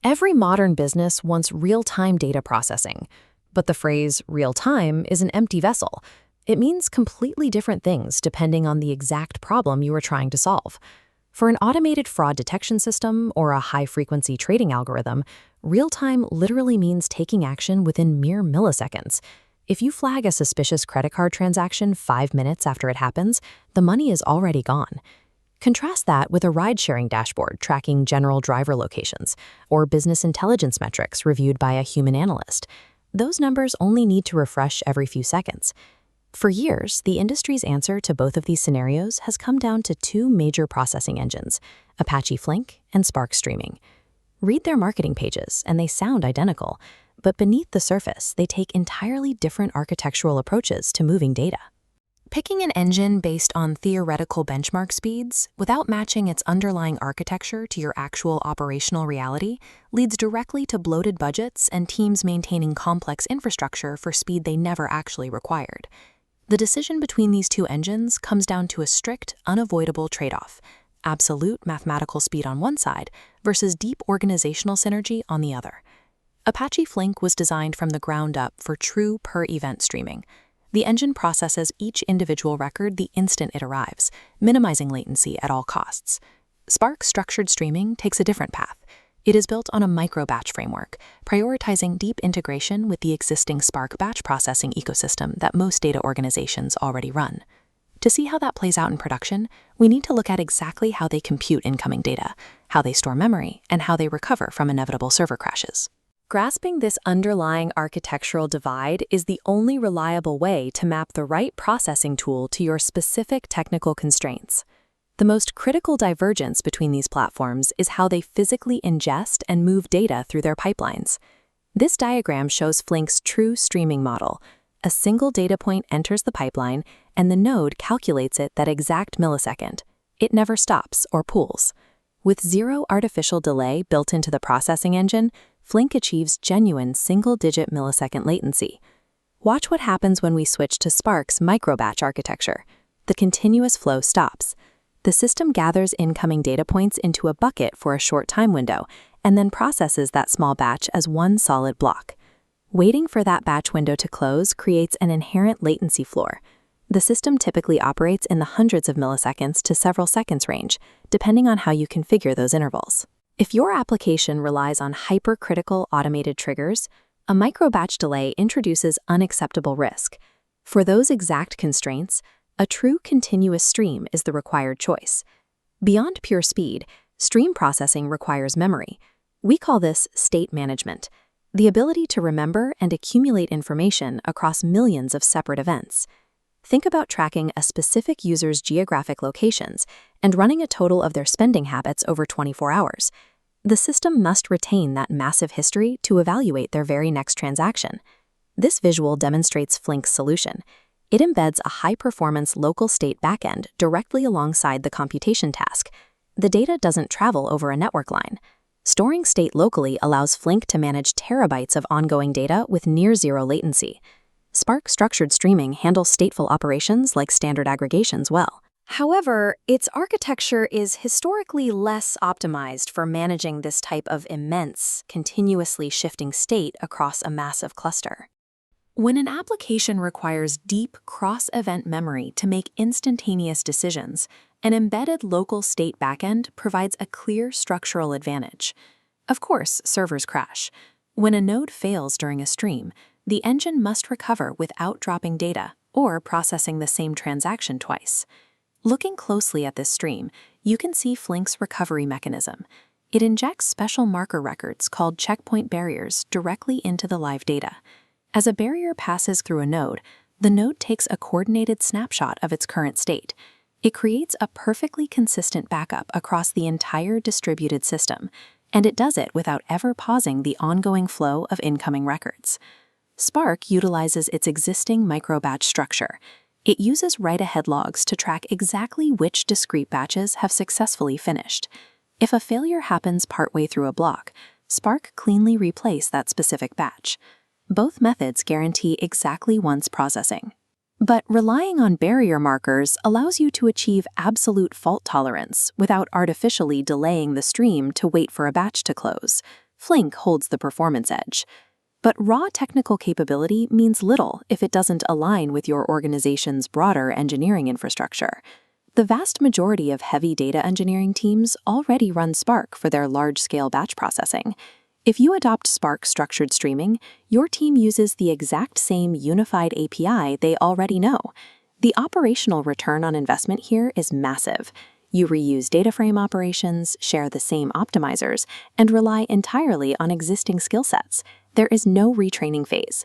Every modern business wants real-time data processing, but the phrase real-time is an empty vessel. It means completely different things depending on the exact problem you are trying to solve. For an automated fraud detection system or a high-frequency trading algorithm, real-time literally means taking action within mere milliseconds. If you flag a suspicious credit card transaction 5 minutes after it happens, the money is already gone. Contrast that with a ride-sharing dashboard tracking general driver locations or business intelligence metrics reviewed by a human analyst. Those numbers only need to refresh every few seconds. For years, the industry's answer to both of these scenarios has come down to two major processing engines, Apache Flink and Spark Streaming. Read their marketing pages, and they sound identical, but beneath the surface, they take entirely different architectural approaches to moving data. Picking an engine based on theoretical benchmark speeds without matching its underlying architecture to your actual operational reality leads directly to bloated budgets and teams maintaining complex infrastructure for speed they never actually required. The decision between these two engines comes down to a strict, unavoidable trade-off: absolute mathematical speed on one side versus deep organizational synergy on the other. Apache Flink was designed from the ground up for true per-event streaming. The engine processes each individual record the instant it arrives, minimizing latency at all costs. Spark structured streaming takes a different path. It is built on a micro-batch framework, prioritizing deep integration with the existing Spark batch processing ecosystem that most data organizations already run. To see how that plays out in production, we need to look at exactly how they compute incoming data, how they store memory, and how they recover from inevitable server crashes. Grasping this underlying architectural divide is the only reliable way to map the right processing tool to your specific technical constraints. The most critical divergence between these platforms is how they physically ingest and move data through their pipelines. This diagram shows Flink's true streaming model. A single data point enters the pipeline, and the node calculates it that exact millisecond. It never stops or pools. With zero artificial delay built into the processing engine, Flink achieves genuine single-digit millisecond latency. Watch what happens when we switch to Spark's micro-batch architecture. The continuous flow stops. The system gathers incoming data points into a bucket for a short time window and then processes that small batch as one solid block. Waiting for that batch window to close creates an inherent latency floor. The system typically operates in the hundreds of milliseconds to several seconds range, depending on how you configure those intervals. If your application relies on hypercritical automated triggers, a micro-batch delay introduces unacceptable risk. For those exact constraints, a true continuous stream is the required choice. Beyond pure speed, stream processing requires memory. We call this state management, the ability to remember and accumulate information across millions of separate events. Think about tracking a specific user's geographic locations and running a total of their spending habits over 24 hours. The system must retain that massive history to evaluate their very next transaction. This visual demonstrates Flink's solution. It embeds a high-performance local state backend directly alongside the computation task. The data doesn't travel over a network line. Storing state locally allows Flink to manage terabytes of ongoing data with near-zero latency. Spark structured streaming handles stateful operations like standard aggregations well. However, its architecture is historically less optimized for managing this type of immense, continuously shifting state across a massive cluster. When an application requires deep cross-event memory to make instantaneous decisions, an embedded local state backend provides a clear structural advantage. Of course, servers crash. When a node fails during a stream, the engine must recover without dropping data or processing the same transaction twice. Looking closely at this stream, you can see Flink's recovery mechanism. It injects special marker records called checkpoint barriers directly into the live data. As a barrier passes through a node, the node takes a coordinated snapshot of its current state. It creates a perfectly consistent backup across the entire distributed system, and it does it without ever pausing the ongoing flow of incoming records. Spark utilizes its existing micro-batch structure. It uses write-ahead logs to track exactly which discrete batches have successfully finished. If a failure happens partway through a block, Spark cleanly replaces that specific batch. Both methods guarantee exactly once processing. But relying on barrier markers allows you to achieve absolute fault tolerance without artificially delaying the stream to wait for a batch to close. Flink holds the performance edge. But raw technical capability means little if it doesn't align with your organization's broader engineering infrastructure. The vast majority of heavy data engineering teams already run Spark for their large-scale batch processing. If you adopt Spark structured streaming, your team uses the exact same unified API they already know. The operational return on investment here is massive. You reuse data frame operations, share the same optimizers, and rely entirely on existing skill sets. There is no retraining phase.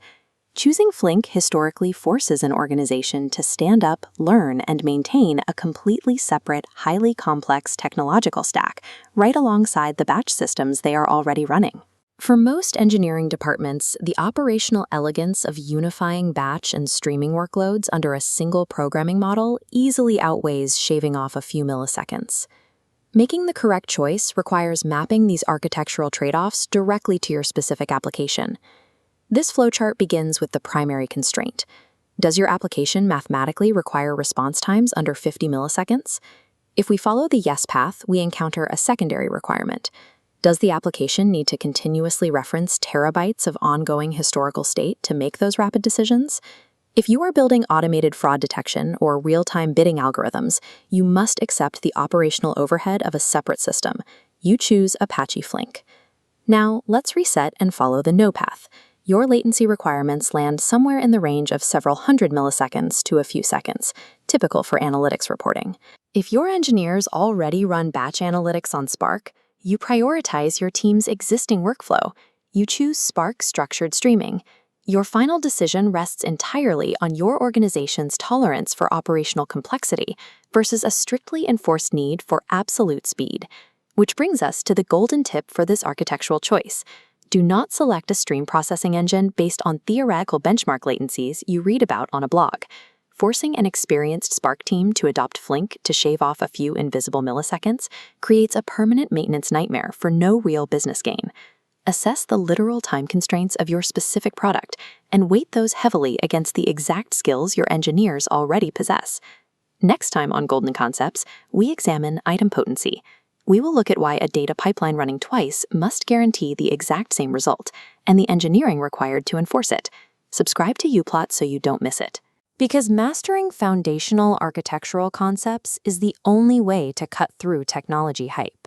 Choosing Flink historically forces an organization to stand up, learn, and maintain a completely separate, highly complex technological stack right alongside the batch systems they are already running. For most engineering departments, the operational elegance of unifying batch and streaming workloads under a single programming model easily outweighs shaving off a few milliseconds. Making the correct choice requires mapping these architectural trade-offs directly to your specific application. This flowchart begins with the primary constraint. Does your application mathematically require response times under 50 milliseconds? If we follow the yes path, we encounter a secondary requirement. Does the application need to continuously reference terabytes of ongoing historical state to make those rapid decisions? If you are building automated fraud detection or real-time bidding algorithms, you must accept the operational overhead of a separate system. You choose Apache Flink. Now, let's reset and follow the no path. Your latency requirements land somewhere in the range of several hundred milliseconds to a few seconds, typical for analytics reporting. If your engineers already run batch analytics on Spark, you prioritize your team's existing workflow. You choose Spark structured streaming. Your final decision rests entirely on your organization's tolerance for operational complexity versus a strictly enforced need for absolute speed. Which brings us to the golden tip for this architectural choice. Do not select a stream processing engine based on theoretical benchmark latencies you read about on a blog. Forcing an experienced Spark team to adopt Flink to shave off a few invisible milliseconds creates a permanent maintenance nightmare for no real business gain. Assess the literal time constraints of your specific product and weight those heavily against the exact skills your engineers already possess. Next time on Golden Concepts, we examine idempotency. We will look at why a data pipeline running twice must guarantee the exact same result and the engineering required to enforce it. Subscribe to Uplatz so you don't miss it. Because mastering foundational architectural concepts is the only way to cut through technology hype.